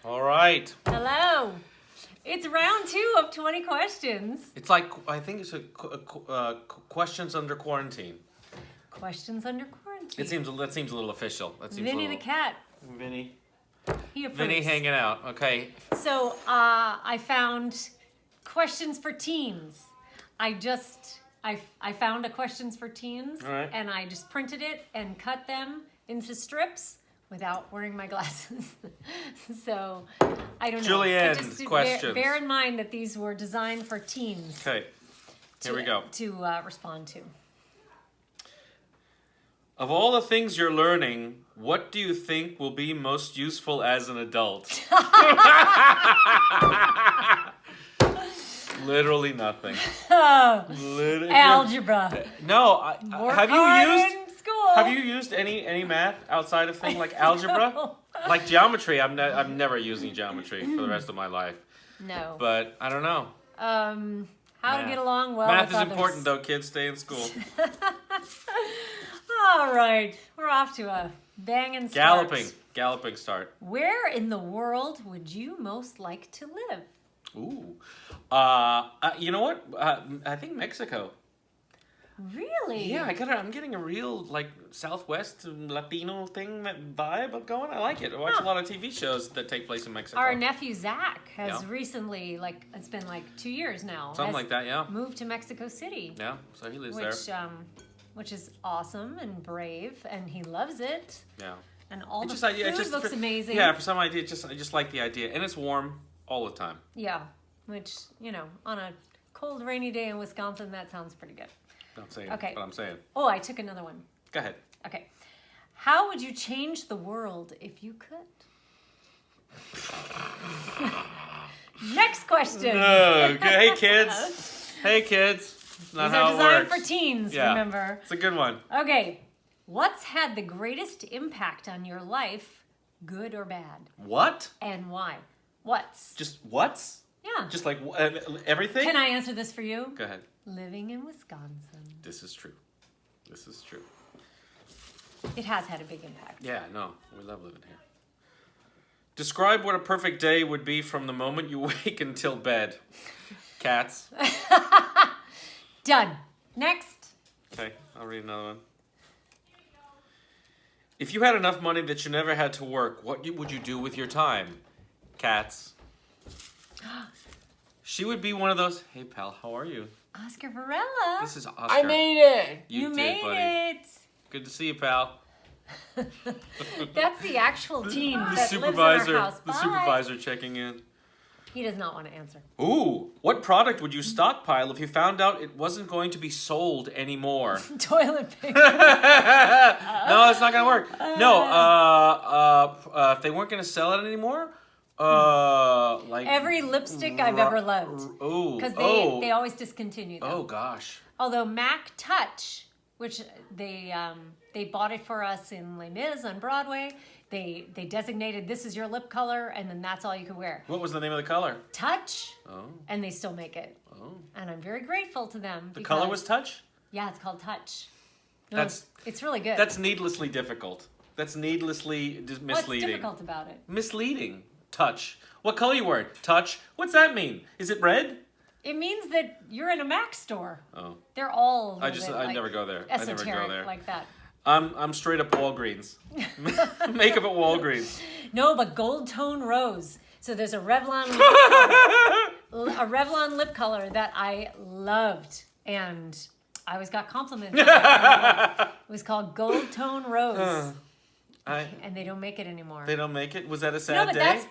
All right. Hello. It's round 2 of 20 questions. It's like, I think it's questions under quarantine. Questions under quarantine. That seems a little official. That seems Vinny the cat. Vinny. He approves. Vinny hanging out. Okay. So I found questions for teens. I found a questions for teens, All right. and I just printed it and cut them into strips without wearing my glasses. So I don't know. Julianne's Just questions. Bear in mind that these were designed for teens. Okay. Here we go. To respond to. Of all the things you're learning, what do you think will be most useful as an adult? Literally nothing. Oh, algebra. No, have you School. used any math outside of thing like algebra? Like geometry, I'm never using geometry for the rest of my life. No. But I don't know. How Math. to get along well Math with is others. important though, kids. Stay in school. All right, we're off to a banging start. Galloping start. Where in the world would you most like to live? Ooh. You know what? I think Mexico. Really? Yeah, I'm getting a real like Southwest Latino thing vibe going. I like it. I watch a lot of TV shows that take place in Mexico. Our nephew Zach has Yeah. recently, it's been 2 years now. Something has like that, yeah. Moved to Mexico City. Yeah, so he lives there. Which is awesome and brave, and he loves it. Yeah. And all the It food looks amazing. Yeah, for some idea, I just like the idea, and it's warm all the time. Yeah, which on a cold, rainy day in Wisconsin, that sounds pretty good. Don't say it, Okay. but I'm saying. Oh, I took another one. Go ahead. Okay. How would you change the world if you could? Next question. Okay. Hey, kids. Hey, kids. Not These how are it designed works. for teens, Yeah. remember? It's a good one. Okay. What's had the greatest impact on your life, good or bad? What? And why? What's? Just what's? Yeah. Just like everything? Can I answer this for you? Go ahead. Living in Wisconsin. This is true. This is true. It has had a big impact. Yeah, no, we love living here. Describe what a perfect day would be from the moment you wake until bed. Cats. Done. Next. Okay, I'll read another one. If you had enough money that you never had to work, what would you do with your time? Cats. She would be one of those, hey pal, how are you? Oscar Varela. This is Oscar. I made it. You did, made buddy. it. Good to see you, pal. That's the actual team The that supervisor, lives in our house. the Bye. supervisor checking in. He does not want to answer. Ooh, what product would you stockpile if you found out it wasn't going to be sold anymore? Toilet paper. No, it's not gonna work. No, if they weren't gonna sell it anymore, like Every lipstick I've ever loved. Oh, Because they always discontinue them. oh gosh. Although Mac Touch, which they bought it for us in Les Mis on Broadway, they designated this is your lip color, and then that's all you could wear. What was the name of the color? Touch, Oh, and they still make it. oh. And I'm very grateful to them. The color was Touch? Yeah, it's called Touch. No, That's- it's really good. That's needlessly difficult. That's needlessly misleading. What's difficult about it? Misleading. Touch. What color you wearing? Touch. What's that mean? Is it red? It means that you're in a Mac store. Oh. They're all I never go there. I never go esoteric there. like that. I'm straight up Walgreens. Makeup at Walgreens. No, but Gold Tone Rose. So there's a Revlon lip color that I loved, and I always got complimented. It was called Gold Tone Rose, and they don't make it anymore. They don't make it? Was that a No, sad but day?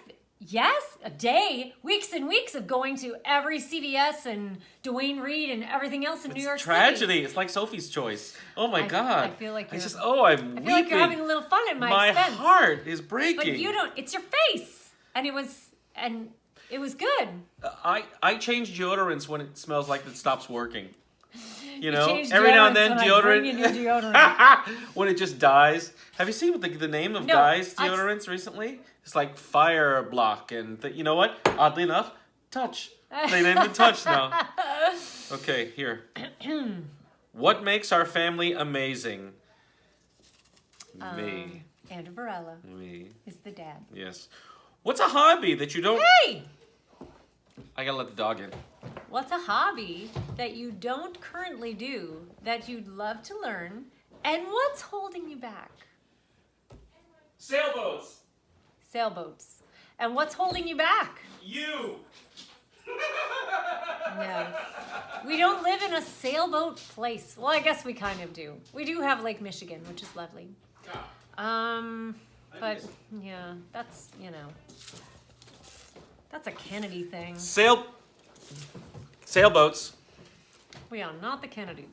yes, a day, weeks and weeks of going to every CVS and Duane Reade and everything else in New York Tragedy. City. It's like Sophie's Choice. Oh my I- God. I feel like I'm you're- weeping. I feel like you're having a little fun at my expense. heart is breaking. But you don't. It's your face, and it was good. I change deodorants when it smells like it stops working. You You know, change every now and then deodorants when I bring in your deodorant. when it just dies. Have you seen what the name of No, Guy's I've- deodorants recently? It's like Fire Block, and you know what? Oddly enough, Touch. They named it Touch now. Okay, here. What makes our family amazing? Me. Andrew Varela Me. is the dad. Yes. What's a hobby that you don't... Hey! I gotta let the dog in. What's a hobby that you don't currently do that you'd love to learn? And what's holding you back? Sailboats. Sailboats. And what's holding you back? You. No. We don't live in a sailboat place. Well, I guess we kind of do. We do have Lake Michigan, which is lovely. But yeah, that's, that's a Kennedy thing. Sailboats. We are not the Kennedys.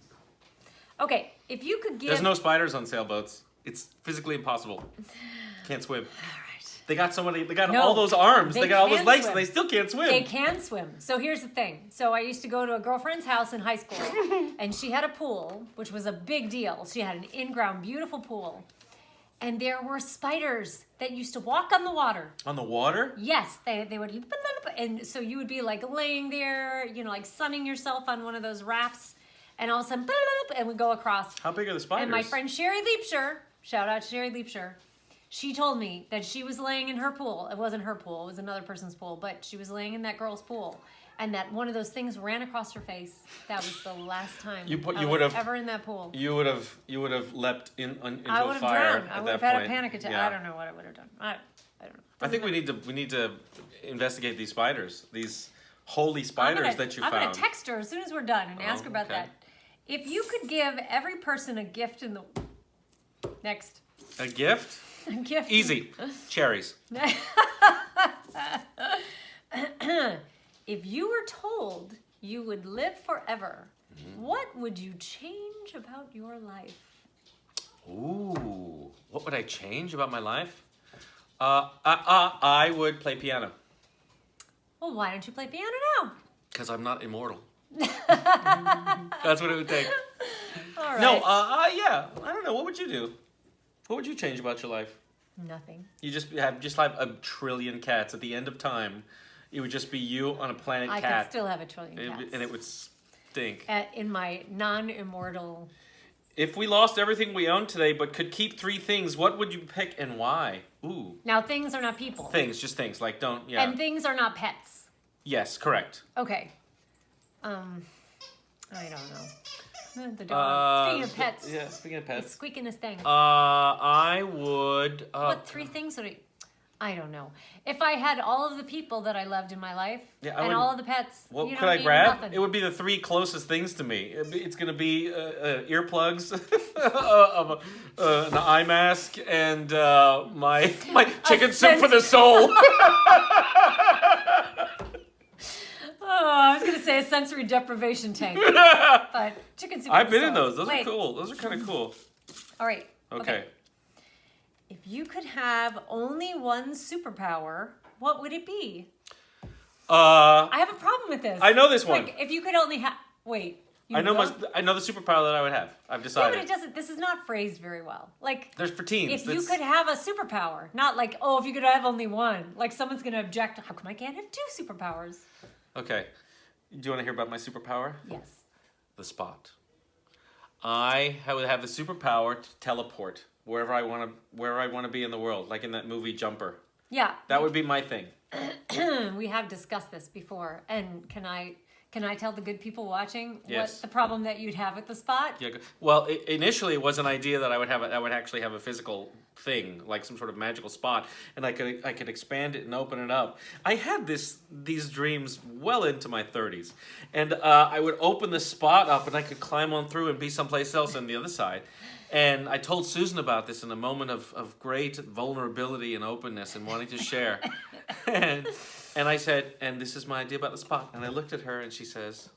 Okay, if you could give... There's no spiders on sailboats. It's physically impossible. Can't swim. All right. They got all those arms. They got all those legs, and they still can't swim. They can swim. So here's the thing. So I used to go to a girlfriend's house in high school, and she had a pool, which was a big deal. She had an in-ground, beautiful pool. And there were spiders that used to walk on the water. On the water? Yes, they would, and so you would be like laying there, like sunning yourself on one of those rafts, and all of a sudden, and we go across. How big are the spiders? And my friend Sherry Leapshire, shout out to Sherry Leapshire, she told me that she was laying in her pool. It wasn't her pool, it was another person's pool, but she was laying in that girl's pool. And that one of those things ran across her face. That was the last time I was ever in that pool. You would have leapt into a fire. I would have drowned. I would have had a panic attack. Yeah. I don't know what I would have done. I don't know. I think we need to investigate these spiders. These holy spiders that you found. I'm gonna text her as soon as we're done and ask her about okay. that. If you could give every person a gift in the next. A gift? A gift. Easy. Cherries. If you were told you would live forever, what would you change about your life? Ooh, what would I change about my life? I would play piano. Well, why don't you play piano now? Because I'm not immortal. That's what it would take. All right. No, yeah. I don't know. What would you do? What would you change about your life? Nothing. You just have a trillion cats. At the end of time, it would just be you on a planet cat. I could still have a trillion cats. And it would stink. In my non-immortal... If we lost everything we own today but could keep 3 things, what would you pick and why? Ooh. Now, things are not people. Things, just things. Like, don't, yeah. And things are not pets. Yes, correct. Okay. I don't know. The dog. Speaking of pets. Yeah, speaking of pets. He's squeaking his thing. I would... what 3 things would I don't know. If I had all of the people that I loved in my life, and all of the pets, what you could I need grab? nothing. It would be the 3 closest things to me. It's going to be earplugs, an eye mask, and my chicken soup for the soul. Oh, I was going to say a sensory deprivation tank, but chicken soup. I've been in those. Those are cool. Those are kind of cool. All right. Okay. If you could have only one superpower, what would it be? I have a problem with this. I know this one. Like, if you could only have... Wait. I know the superpower that I would have. I've decided. Yeah, but it doesn't... This is not phrased very well. Like... There's for teens. If you could have a superpower, not like, oh, if you could have only one. Like, someone's going to object, how come I can't have 2 superpowers? Okay. Do you want to hear about my superpower? Yes. The spot. I would have the superpower to teleport wherever I want to be in the world, like in that movie Jumper. Yeah. That would be my thing. We have discussed this before, and can I tell the good people watching Yes. what the problem that you'd have with the spot? Yeah. Well, initially it was an idea that I would actually have a physical thing, like some sort of magical spot, and I could expand it and open it up. I had these dreams well into my 30s, and I would open the spot up and I could climb on through and be someplace else on the other side. And I told Susan about this in a moment of great vulnerability and openness and wanting to share. and I said, and this is my idea about the spot. And I looked at her and she says...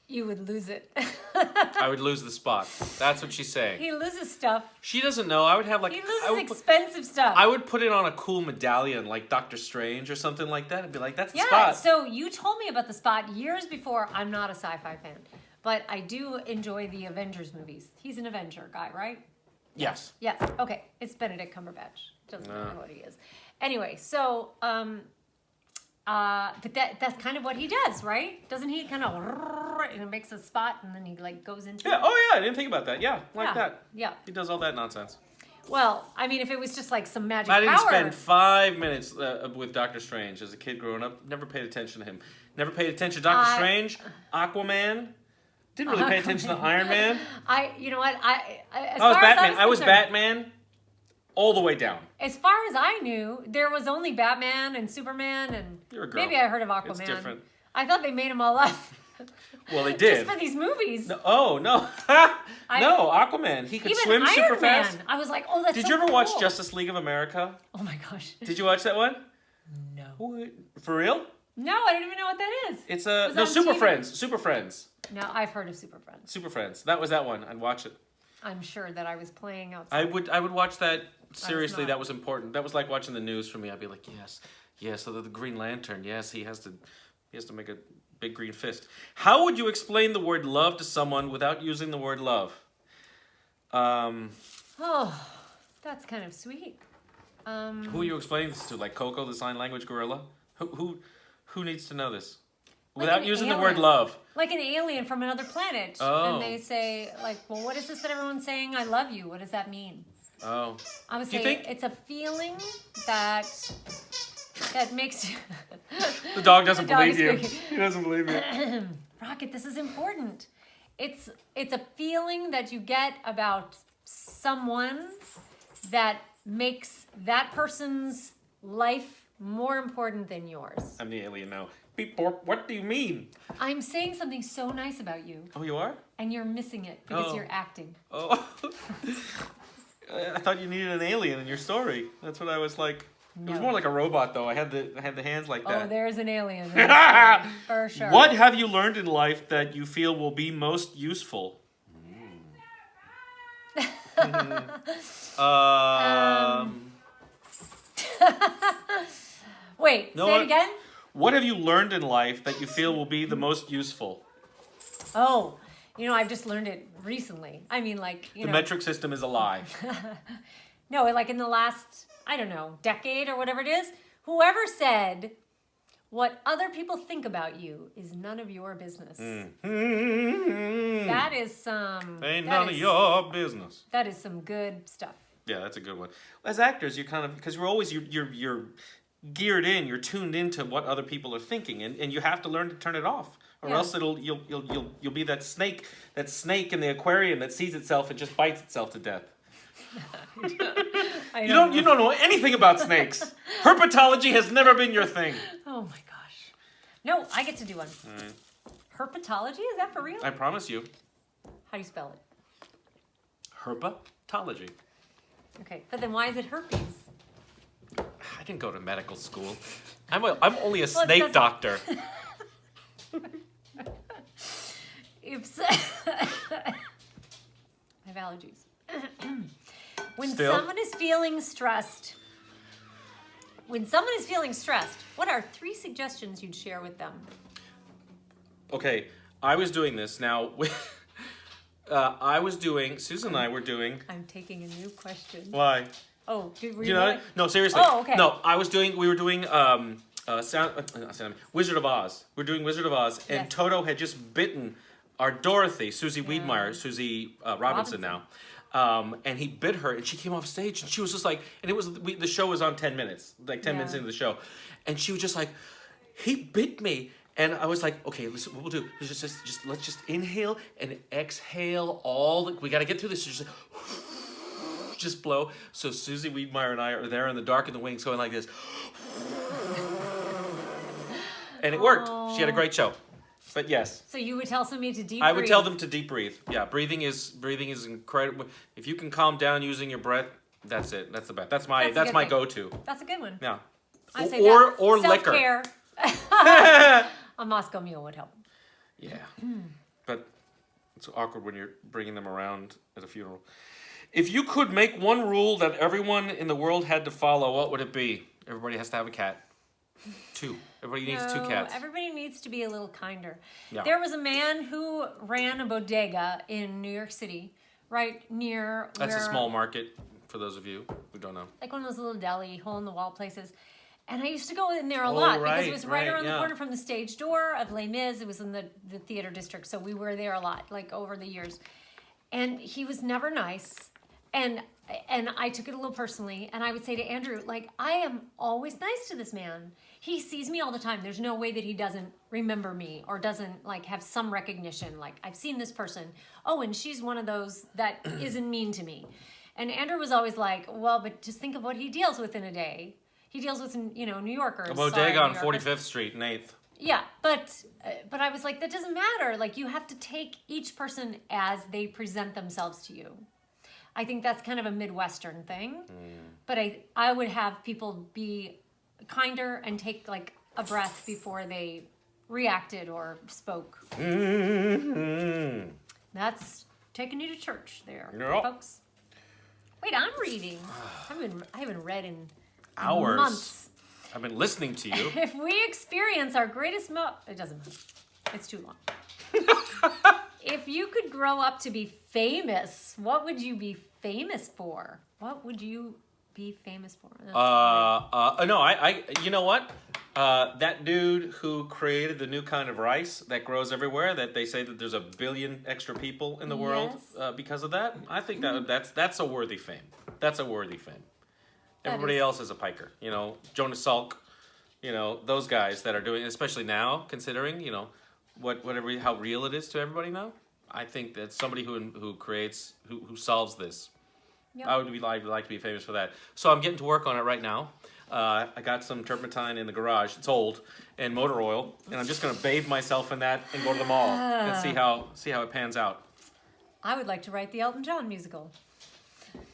You would lose it. I would lose the spot. That's what she's saying. He loses stuff. She doesn't know. I would have like... He loses expensive stuff. I would put it on a cool medallion like Doctor Strange or something like that and be like, that's the spot. Yeah, so you told me about the spot years before. I'm not a sci-fi fan. But I do enjoy the Avengers movies. He's an Avenger guy, right? Yes. Yes. Okay. It's Benedict Cumberbatch. Doesn't matter what he is. Anyway, so but that's kind of what he does, right? Doesn't he kind of and it makes a spot and then he like goes into Yeah. Oh yeah, I didn't think about that. Yeah, like that. Yeah. He does all that nonsense. Well, I mean, if it was just like some magic I didn't power. spend 5 minutes with Doctor Strange as a kid growing up. Never paid attention to him. Never paid attention to Doctor Strange, Aquaman. Didn't really pay attention to Iron Man. You know what? As I was far as Batman. I was concerned, Batman all the way down. As far as I knew, there was only Batman and Superman and You're a girl. maybe I heard of Aquaman. It's different. I thought they made them all up. Well, they did. Just for these movies. No, oh, no. No, Aquaman. He could Even swim Iron super Man. fast. I was like, oh, that's Did so you ever cool. watch Justice League of America? Oh my gosh. Did you watch that one? No. For real? No, I don't even know what that is. It's Was no on Super TV? Friends. Super Friends. No, I've heard of Super Friends. Super Friends. That was that one. I'd watch it. I'm sure that I was playing outside. I would watch that seriously. not. That was important. That was like watching the news for me. I'd be like, yes. So the Green Lantern. Yes, he has to make a big green fist. How would you explain the word love to someone without using the word love? Oh, that's kind of sweet. Who are you explaining this to? Like Coco, the sign language gorilla? Who needs to know this? Like Without an using the word alien. love. Like an alien from another planet. Oh. And they say, like, well, what is this that everyone's saying? I love you. What does that mean? Oh. I would Do you say think- it's a feeling that makes you... The dog doesn't The dog believe is you. squeaking. He doesn't believe you. Rocket, this is important. It's a feeling that you get about someone that makes that person's life more important than yours. I'm the alien now. Beep borp. What do you mean? I'm saying something so nice about you, Oh, you are? and you're missing it because Oh. you're acting. Oh. I thought you needed an alien in your story. That's what I was like. It was No. more like a robot, though. I had the hands like Oh, that. there's an alien. That's for sure. What have you learned in life that you feel will be most useful? Wait, No, say what? it again? What have you learned in life that you feel will be the most useful? Oh, I've just learned it recently. I mean, like, The metric system is a lie. No, like in the last, I don't know, decade or whatever it is, whoever said what other people think about you is none of your business. That is some... Ain't that none of is- your business. That is some good stuff. Yeah, that's a good one. As actors, you kind of, because we're always you're geared in, you're tuned into what other people are thinking, and you have to learn to turn it off, or Yeah. else you'll be that snake in the aquarium that sees itself and just bites itself to death. I You don't know anything about snakes. Herpetology has never been your thing. Oh my gosh. No, I get to do one. All right. Herpetology? Is that for real? I promise you, How do you spell it? herpetology. Okay, but then why is it herpes? I didn't go to medical school. I'm only a Well, it snake doesn't- doctor. If so, I have allergies. When Still? someone is feeling stressed, what are 3 suggestions you'd share with them? Okay, I was doing this now. Susan and I were doing. I'm taking a new question. Why? Oh, were Do you know really? it? No, seriously. Oh, okay. No, we were doing Wizard of Oz. We're doing Wizard of Oz, and Yes. Toto had just bitten our Dorothy, Susie Wiedmeyer, Susie Robinson now. And he bit her, and she came off stage, and she was just like, and the show was on 10 minutes, like 10 minutes Yeah. into the show, and she was just like, he bit me. And I was like, okay, listen, what we'll do is let's just inhale and exhale we got to get through this. Just like, just blow. So Susie Wiedmeyer and I are there in the dark in the wings going like this. And it worked. She had a great show. But yes, So you would tell somebody to deep I would breathe. tell them to deep breathe. Yeah, breathing is incredible. If you can calm down using your breath, that's it. That's the best. That's That's a my good thing. go-to. That's a good one. Yeah. I say Or that. liquor. Self-care. A Moscow Mule would help. Yeah. But it's awkward when you're bringing them around at a funeral. If you could make one rule that everyone in the world had to follow, what would it be? Everybody has to have a cat. 2. Everybody needs 2 cats. Everybody needs to be a little kinder. Yeah. There was a man who ran a bodega in New York City, right near That's where, a small market for those of you who don't know. like one of those little deli, hole-in-the-wall places. And I used to go in there a Oh, lot because right, it was right around yeah. the corner from the stage door of Les Mis. It was in the theater district, so we were there a lot, like over the years. And he was never nice. And I took it a little personally, and I would say to Andrew, like, I am always nice to this man. He sees me all the time. There's no way that he doesn't remember me or doesn't like have some recognition. Like, I've seen this person. Oh, and she's one of those that isn't mean to me. And Andrew was always like, well, but just think of what he deals with in a day. He deals with, New Yorkers. A bodega on 45th Street and 8th. Yeah, but I was like, that doesn't matter. Like, you have to take each person as they present themselves to you. I think that's kind of a Midwestern thing. But I would have people be kinder and take like a breath before they reacted or spoke. That's taking you to church there, folks. Wait, I'm reading. I haven't read in hours. Months. I've been listening to you. If we experience our greatest it doesn't matter. It's too long. If you could grow up to be famous, what would you be famous for? What would you be famous for? You know what? That dude who created the new kind of rice that grows everywhere, that they say that there's 1 billion extra people in the world because of that. I think that's a worthy fame. That's a worthy fame. Everybody else is a piker. Jonas Salk, those guys that are doing, especially now, considering, how real it is to everybody now. I think that somebody who creates, who solves this. Yep. I would like to be famous for that. So I'm getting to work on it right now. I got some turpentine in the garage. It's old, and motor oil, and I'm just going to bathe myself in that and go to the mall and see how it pans out. I would like to write the Elton John musical.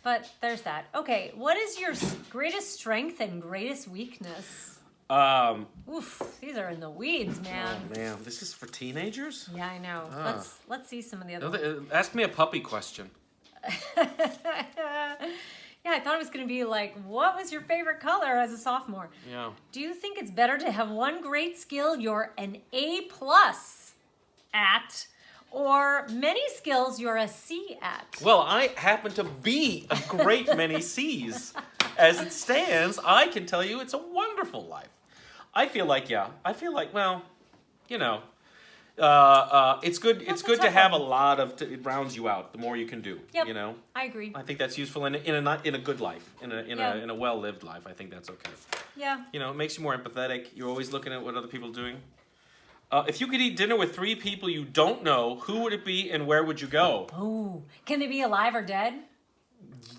But there's that. Okay, what is your greatest strength and greatest weakness? Oof, these are in the weeds, man. Oh man, this is for teenagers? Yeah, I know. Let's see some of the other ones. Ask me a puppy question. Yeah, I thought it was going to be like, what was your favorite color as a sophomore? Yeah. Do you think it's better to have one great skill you're an A+ at, or many skills you're a C at? Well, I happen to be a great many C's. As it stands, I can tell you it's a wonderful life. I feel like, well, it's good. It's good to have a lot of. It rounds you out. The more you can do. Yep, I agree. I think that's useful in a good life, in a well lived life. I think that's okay. Yeah. It makes you more empathetic. You're always looking at what other people are doing. If you could eat dinner with 3 people you don't know, who would it be and where would you go? Oh, can they be alive or dead?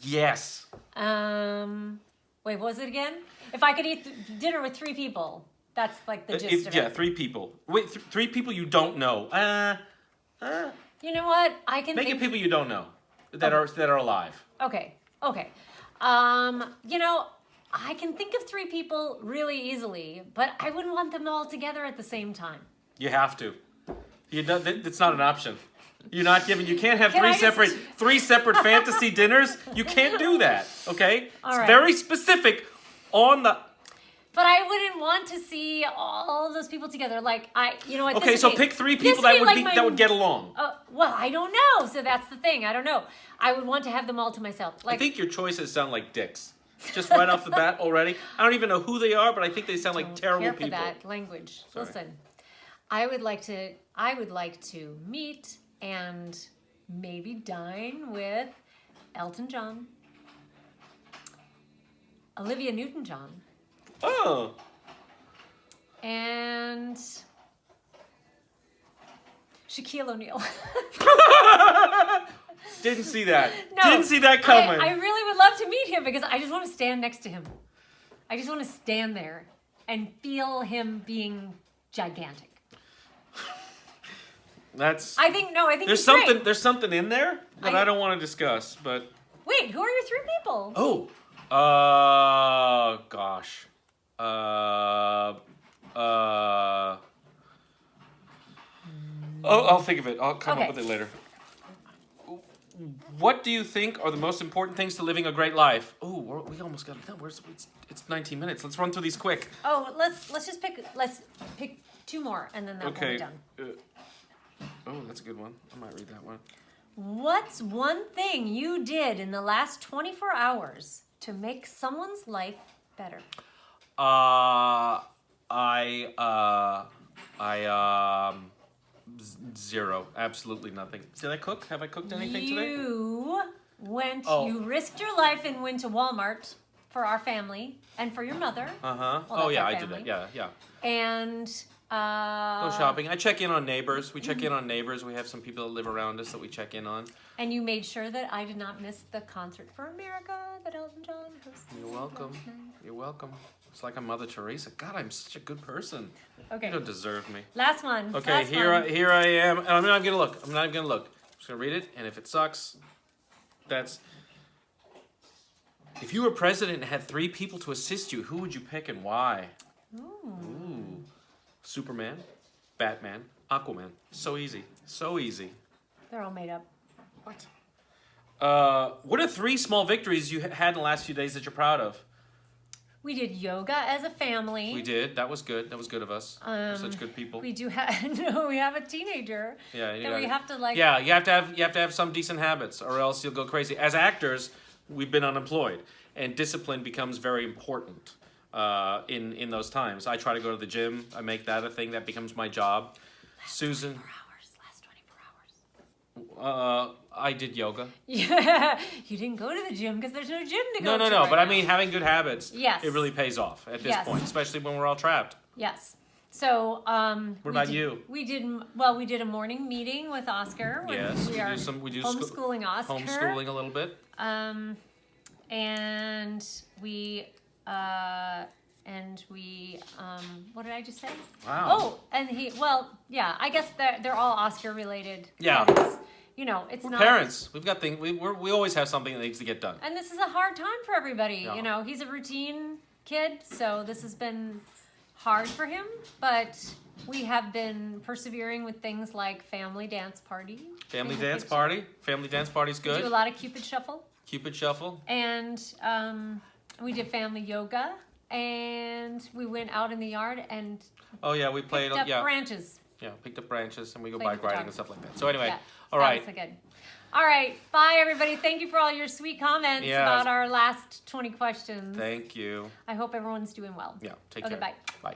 Yes. Wait, what was it again? If I could eat dinner with 3 people. That's like the gist of it. Yeah, 3 people. Wait, 3 people you don't know. You know what? I can make it people you don't know that are alive. Okay. I can think of 3 people really easily, but I wouldn't want them all together at the same time. You have to. It's not an option. You can't have 3 separate fantasy dinners. You can't do that. Okay? All it's right. very specific on the. But I wouldn't want to see all of those people together. Like Okay, so pick 3 people that would get along. Well, I don't know. So that's the thing. I don't know. I would want to have them all to myself. I think your choices sound like dicks. Just right off the bat already. I don't even know who they are, but I think they sound like terrible people. people. That language. Sorry. Listen, I would like to meet and maybe dine with Elton John, Olivia Newton-John. Oh. And Shaquille O'Neal. Didn't see that. No, didn't see that coming. I really would love to meet him because I just want to stand next to him. I just want to stand there and feel him being gigantic. I think there's something great. There's something in there that I don't want to discuss, but wait, who are your 3 people? Gosh. I'll think of it. I'll come up with it later. What do you think are the most important things to living a great life? Oh, we almost got it done. It's 19 minutes. Let's run through these quick. Oh, let's pick 2 more and then that will be done. That's a good one. I might read that one. What's one thing you did in the last 24 hours to make someone's life better? Zero. Absolutely nothing. Did I cook? Have I cooked anything today? You you risked your life and went to Walmart for our family and for your mother. Uh-huh. Well, Oh, yeah, our I did family. that. Yeah. And Go shopping. I check in on neighbors. We check in on neighbors. We have some people that live around us that we check in on. And you made sure that I did not miss the concert for America that Elton John hosted. You're welcome. last night. You're welcome. It's like I'm Mother Teresa. God, I'm such a good person. Okay. You don't deserve me. Last one. Okay, Last here one. I am. And I'm not gonna look. I'm not gonna look. I'm just gonna read it, and if it sucks, that's. If you were president and had 3 people to assist you, who would you pick and why? Ooh. Superman, Batman, Aquaman. So easy. So easy. They're all made up. What are 3 small victories you had in the last few days that you're proud of? We did yoga as a family. We did. That was good. That was good of us. We're such good people. We do have we have a teenager. Yeah, you that gotta- we have to like. Yeah, you have to have some decent habits, or else you'll go crazy. As actors, we've been unemployed, and discipline becomes very important in those times. I try to go to the gym. I make that a thing. That becomes my job. Susan, 24 hours. Last 24 hours. I did yoga. Yeah, you didn't go to the gym because there's no gym to go to. No. right But now. I mean, having good habits. Yes. It really pays off at this Yes. point, especially when we're all trapped. Yes. So, What about you? We did a morning meeting with Oscar. when Yes, we are we do homeschooling Oscar. homeschooling a little bit. And we what did I just say? Wow. Oh, and I guess they're all Oscar related. Yeah. It's We're not parents. We've got things. We always have something that needs to get done. And this is a hard time for everybody. Yeah. He's a routine kid, so this has been hard for him, but we have been persevering with things like family dance party. Family dance party. Family dance party's We good. do a lot of Cupid shuffle. Cupid shuffle. And we did family yoga, and we went out in the yard and Oh yeah, we played. picked up Yeah, branches. picked up branches and we go Played bike with the riding dog. and stuff like that. So anyway, Yeah, all that right. was so good. All right, bye everybody. Thank you for all your sweet comments Yes. about our last 20 questions. Thank you. I hope everyone's doing well. Yeah, take Okay, care. bye. Bye.